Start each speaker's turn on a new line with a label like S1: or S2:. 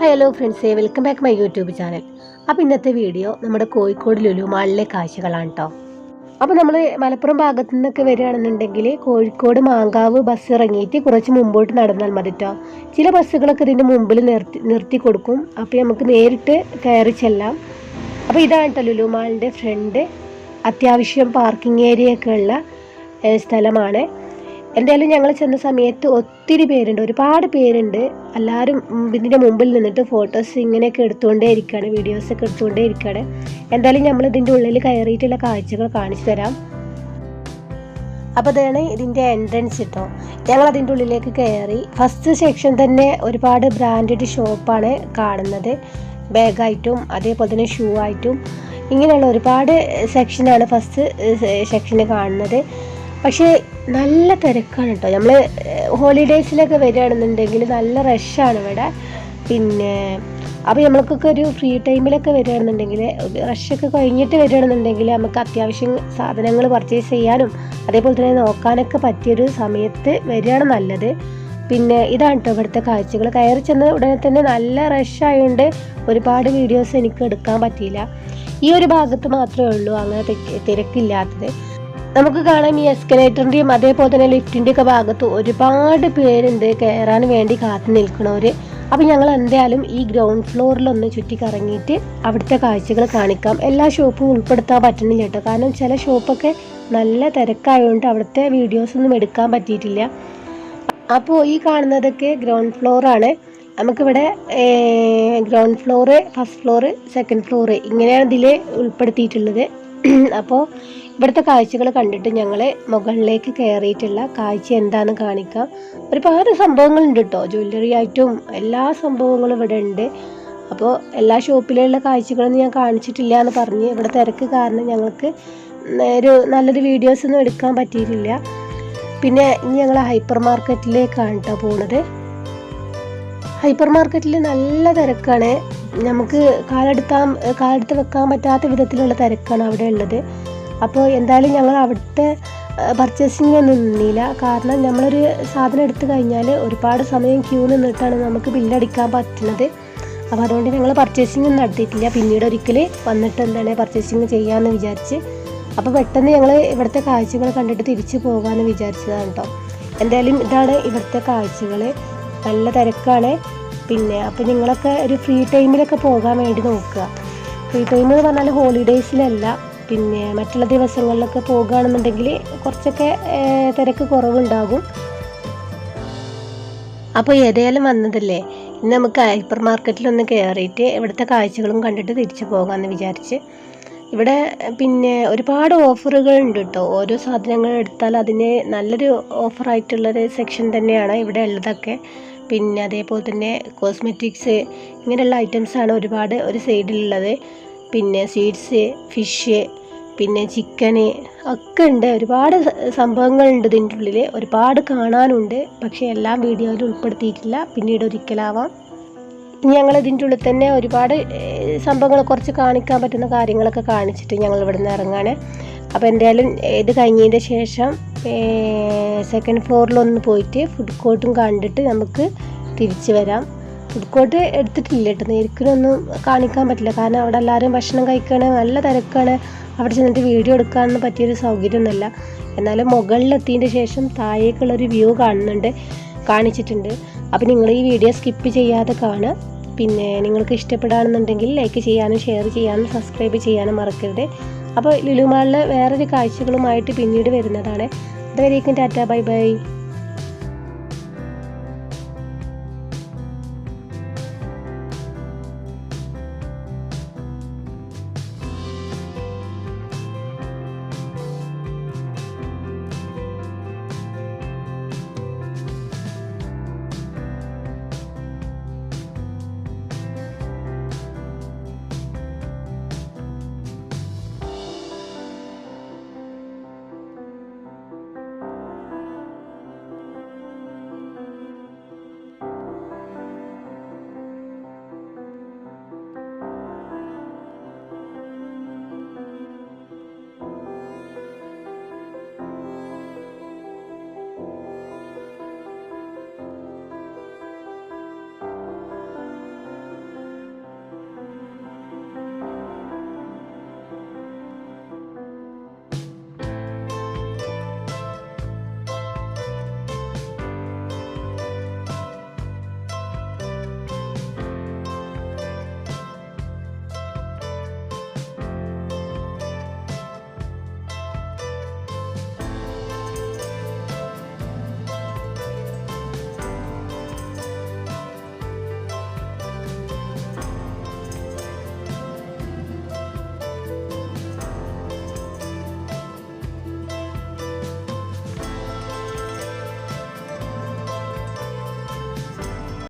S1: Hello ഫ്രണ്ട്സേ, welcome back my YouTube channel. അപ്പോൾ ഇന്നത്തെ വീഡിയോ നമ്മുടെ കോഴിക്കോട് ലുലു മാളിലെ കാഴ്ചകളാണ് കേട്ടോ. അപ്പോൾ നമ്മൾ മലപ്പുറം ഭാഗത്തു നിന്നൊക്കെ വരികയാണെന്നുണ്ടെങ്കിൽ കോഴിക്കോട് മാങ്കാവ് ബസ് ഇറങ്ങിയിട്ട് കുറച്ച് മുമ്പോട്ട് നടന്നാൽ മതി കേട്ടോ. ചില ബസ്സുകളൊക്കെ ഇതിൻ്റെ മുമ്പിൽ നിർത്തി കൊടുക്കും. അപ്പോൾ നമുക്ക് നേരിട്ട് കയറി ചെല്ലാം. അപ്പോൾ ഇതാണ് കേട്ടോ ലുലു മാളിൻ്റെ ഫ്രണ്ട്. അത്യാവശ്യം പാർക്കിംഗ് ഏരിയ ഒക്കെ ഉള്ള സ്ഥലമാണ്. എന്തായാലും ഞങ്ങൾ ചെന്ന സമയത്ത് ഒത്തിരി പേരുണ്ട്, ഒരുപാട് പേരുണ്ട്. എല്ലാവരും ഇതിൻ്റെ മുമ്പിൽ നിന്നിട്ട് ഫോട്ടോസ് ഇങ്ങനെയൊക്കെ എടുത്തുകൊണ്ടേ ഇരിക്കുകയാണ്, വീഡിയോസൊക്കെ എടുത്തുകൊണ്ടേ ഇരിക്കുകയാണ്. എന്തായാലും നമ്മൾ ഇതിൻ്റെ ഉള്ളിൽ കയറിയിട്ടുള്ള കാഴ്ചകൾ കാണിച്ചു തരാം. അപ്പോൾ അതാണ് ഇതിൻ്റെ എൻട്രൻസ് കേട്ടോ. ഞങ്ങൾ അതിൻ്റെ ഉള്ളിലേക്ക് കയറി. ഫസ്റ്റ് സെക്ഷൻ തന്നെ ഒരുപാട് ബ്രാൻഡഡ് ഷോപ്പാണ് കാണുന്നത്. ബാഗായിട്ടും അതേപോലെ തന്നെ ഷൂ ആയിട്ടും ഇങ്ങനെയുള്ള ഒരുപാട് സെക്ഷനാണ് ഫസ്റ്റ് സെക്ഷന് കാണുന്നത്. പക്ഷേ നല്ല തിരക്കാണ് കേട്ടോ. നമ്മൾ ഹോളിഡേയ്സിലൊക്കെ വരികയാണെന്നുണ്ടെങ്കിൽ നല്ല റഷാണ് ഇവിടെ. അപ്പോൾ നമ്മൾക്കൊക്കെ ഒരു ഫ്രീ ടൈമിലൊക്കെ വരികയാണെന്നുണ്ടെങ്കിൽ, റഷൊക്കെ കഴിഞ്ഞിട്ട് വരികയാണെന്നുണ്ടെങ്കിൽ നമുക്ക് അത്യാവശ്യം സാധനങ്ങൾ പർച്ചേസ് ചെയ്യാനും അതേപോലെ തന്നെ നോക്കാനൊക്കെ പറ്റിയൊരു സമയത്ത് വരികയാണ് നല്ലത്. ഇതാണ് കേട്ടോ ഇവിടുത്തെ കാഴ്ചകൾ. കയറി ചെന്ന ഉടനെ തന്നെ നല്ല റഷായതുകൊണ്ട് ഒരുപാട് വീഡിയോസ് എനിക്ക് എടുക്കാൻ പറ്റിയില്ല. ഈ ഒരു ഭാഗത്ത് മാത്രമേ ഉള്ളൂ അങ്ങനെ തിരക്കില്ലാത്തത്. നമുക്ക് കാണാം ഈ എസ്കലേറ്ററിൻ്റെയും അതേപോലെ തന്നെ ലിഫ്റ്റിൻ്റെ ഒക്കെ ഭാഗത്ത് ഒരുപാട് പേരുണ്ട് കയറാൻ വേണ്ടി കാത്തു നിൽക്കുന്നവർ. അപ്പോൾ ഞങ്ങൾ എന്തായാലും ഈ ഗ്രൗണ്ട് ഫ്ലോറിലൊന്ന് ചുറ്റിക്കറങ്ങിയിട്ട് അവിടുത്തെ കാഴ്ചകൾ കാണിക്കാം. എല്ലാ ഷോപ്പും ഉൾപ്പെടുത്താൻ പറ്റുന്നില്ല കേട്ടോ, കാരണം ചില ഷോപ്പൊക്കെ നല്ല തിരക്കായതുകൊണ്ട് അവിടുത്തെ വീഡിയോസൊന്നും എടുക്കാൻ പറ്റിയിട്ടില്ല. അപ്പോൾ ഈ കാണുന്നതൊക്കെ ഗ്രൗണ്ട് ഫ്ലോറാണ്. നമുക്കിവിടെ ground floor, first floor, second floor ഇങ്ങനെയാണ് ഇതിൽ ഉൾപ്പെടുത്തിയിട്ടുള്ളത്. അപ്പോൾ ഇവിടുത്തെ കാഴ്ചകൾ കണ്ടിട്ട് ഞങ്ങൾ മുകളിലേക്ക് കയറിയിട്ടുള്ള കാഴ്ച എന്താണെന്ന് കാണിക്കാം. ഒരുപാട് സംഭവങ്ങളുണ്ട് കേട്ടോ, ജ്വല്ലറി ആയിട്ടും എല്ലാ സംഭവങ്ങളും ഇവിടെ ഉണ്ട്. അപ്പോൾ എല്ലാ ഷോപ്പിലുള്ള കാഴ്ചകളൊന്നും ഞാൻ കാണിച്ചിട്ടില്ല എന്ന് പറഞ്ഞ് ഇവിടെ തിരക്ക് കാരണം ഞങ്ങൾക്ക് നല്ലൊരു വീഡിയോസൊന്നും എടുക്കാൻ പറ്റിയിട്ടില്ല. ഇനി ഞങ്ങൾ ഹൈപ്പർ മാർക്കറ്റിലേക്കാണ് കേട്ടോ പോകുന്നത്. ഹൈപ്പർ മാർക്കറ്റിൽ നല്ല തിരക്കാണ്. നമുക്ക് കാലെടുത്ത് വെക്കാൻ പറ്റാത്ത വിധത്തിലുള്ള തിരക്കാണ് അവിടെ ഉള്ളത്. അപ്പോൾ എന്തായാലും ഞങ്ങൾ അവിടുത്തെ പർച്ചേസിങ് ഒന്നും നിന്നില്ല, കാരണം നമ്മളൊരു സാധനം എടുത്തു കഴിഞ്ഞാൽ ഒരുപാട് സമയം ക്യൂ നിന്നിട്ടാണ് നമുക്ക് ബില്ലടിക്കാൻ പറ്റുന്നത്. അപ്പോൾ അതുകൊണ്ട് ഞങ്ങൾ പർച്ചേസിങ് ഒന്നും നടത്തിയിട്ടില്ല. പിന്നീട് ഒരിക്കൽ വന്നിട്ട് പർച്ചേസിങ് ചെയ്യാമെന്ന് വിചാരിച്ച്. അപ്പോൾ പെട്ടെന്ന് ഞങ്ങൾ ഇവിടുത്തെ കാഴ്ചകൾ കണ്ടിട്ട് തിരിച്ചു പോകാമെന്ന് വിചാരിച്ചതാണ് കേട്ടോ. എന്തായാലും ഇതാണ് ഇവിടുത്തെ കാഴ്ചകൾ. നല്ല തിരക്കാണ്. അപ്പോൾ നിങ്ങളൊക്കെ ഒരു ഫ്രീ ടൈമിലൊക്കെ പോകാൻ വേണ്ടി നോക്കുക. ഫ്രീ ടൈം എന്ന് പറഞ്ഞാൽ ഹോളിഡേയ്സിലല്ല, മറ്റുള്ള ദിവസങ്ങളിലൊക്കെ പോകുകയാണെന്നുണ്ടെങ്കിൽ കുറച്ചൊക്കെ തിരക്ക് കുറവുണ്ടാകും. അപ്പോൾ ഏതായാലും വന്നതല്ലേ, ഇന്ന് നമുക്ക് ഹൈപ്പർ മാർക്കറ്റിലൊന്ന് കയറിയിട്ട് ഇവിടുത്തെ കാഴ്ചകളും കണ്ടിട്ട് തിരിച്ചു പോകാമെന്ന് വിചാരിച്ച്. ഇവിടെ ഒരുപാട് ഓഫറുകൾ ഉണ്ട് കേട്ടോ. ഓരോ സാധനങ്ങൾ എടുത്താൽ അതിന് നല്ലൊരു ഓഫറായിട്ടുള്ളൊരു സെക്ഷൻ തന്നെയാണ് ഇവിടെ ഉള്ളതൊക്കെ. അതേപോലെ തന്നെ കോസ്മെറ്റിക്സ് ഇങ്ങനെയുള്ള ഐറ്റംസാണ് ഒരുപാട് ഒരു സൈഡിലുള്ളത്. സ്വീറ്റ്സ്, ഫിഷ്, ചിക്കന് ഒക്കെ ഉണ്ട്. ഒരുപാട് സംഭവങ്ങളുണ്ട് ഇതിൻ്റെ ഉള്ളിൽ, ഒരുപാട് കാണാനുണ്ട്. പക്ഷേ എല്ലാം വീഡിയോയിൽ ഉൾപ്പെടുത്തിയിട്ടില്ല, പിന്നീട് ഒരിക്കലാവാം. ഞങ്ങൾ ഇതിൻ്റെ ഉള്ളിൽ തന്നെ ഒരുപാട് സംഭവങ്ങൾ കുറച്ച് കാണിക്കാൻ പറ്റുന്ന കാര്യങ്ങളൊക്കെ കാണിച്ചിട്ട് ഞങ്ങൾ ഇവിടെ നിന്ന് ഇറങ്ങാണ്. അപ്പോൾ എന്തായാലും ഇത് കഴിഞ്ഞതിൻ്റെ ശേഷം സെക്കൻഡ് ഫ്ലോറിലൊന്ന് പോയിട്ട് ഫുഡ് കോർട്ടും കണ്ടിട്ട് നമുക്ക് തിരിച്ച് വരാം. ഫുഡ് കോർട്ട് എടുത്തിട്ടില്ല കേട്ടോ, നേരിക്കൊന്നും കാണിക്കാൻ പറ്റില്ല, കാരണം അവിടെ എല്ലാവരും ഭക്ഷണം കഴിക്കുകയാണ്, നല്ല തിരക്കാണ്. അവിടെ ചെന്നിട്ട് വീഡിയോ എടുക്കാനൊന്നും പറ്റിയൊരു സൗകര്യമൊന്നുമില്ല. എന്നാലും മുകളിലെത്തിയതിൻ്റെ ശേഷം താഴേക്കുള്ളൊരു വ്യൂ കാണിച്ചിട്ടുണ്ട്. അപ്പോൾ നിങ്ങൾ ഈ വീഡിയോ സ്കിപ്പ് ചെയ്യാതെ കാണുക. നിങ്ങൾക്ക് ഇഷ്ടപ്പെടുകയാണെന്നുണ്ടെങ്കിൽ ലൈക്ക് ചെയ്യാനും ഷെയർ ചെയ്യാനും സബ്സ്ക്രൈബ് ചെയ്യാനും മറക്കരുത്. അപ്പോൾ ലുലു മാളിലെ വേറൊരു കാഴ്ചകളുമായിട്ട് പിന്നീട് വരുന്നതാണ്. അതുവരേക്കും ടാറ്റാ, ബൈ ബൈ.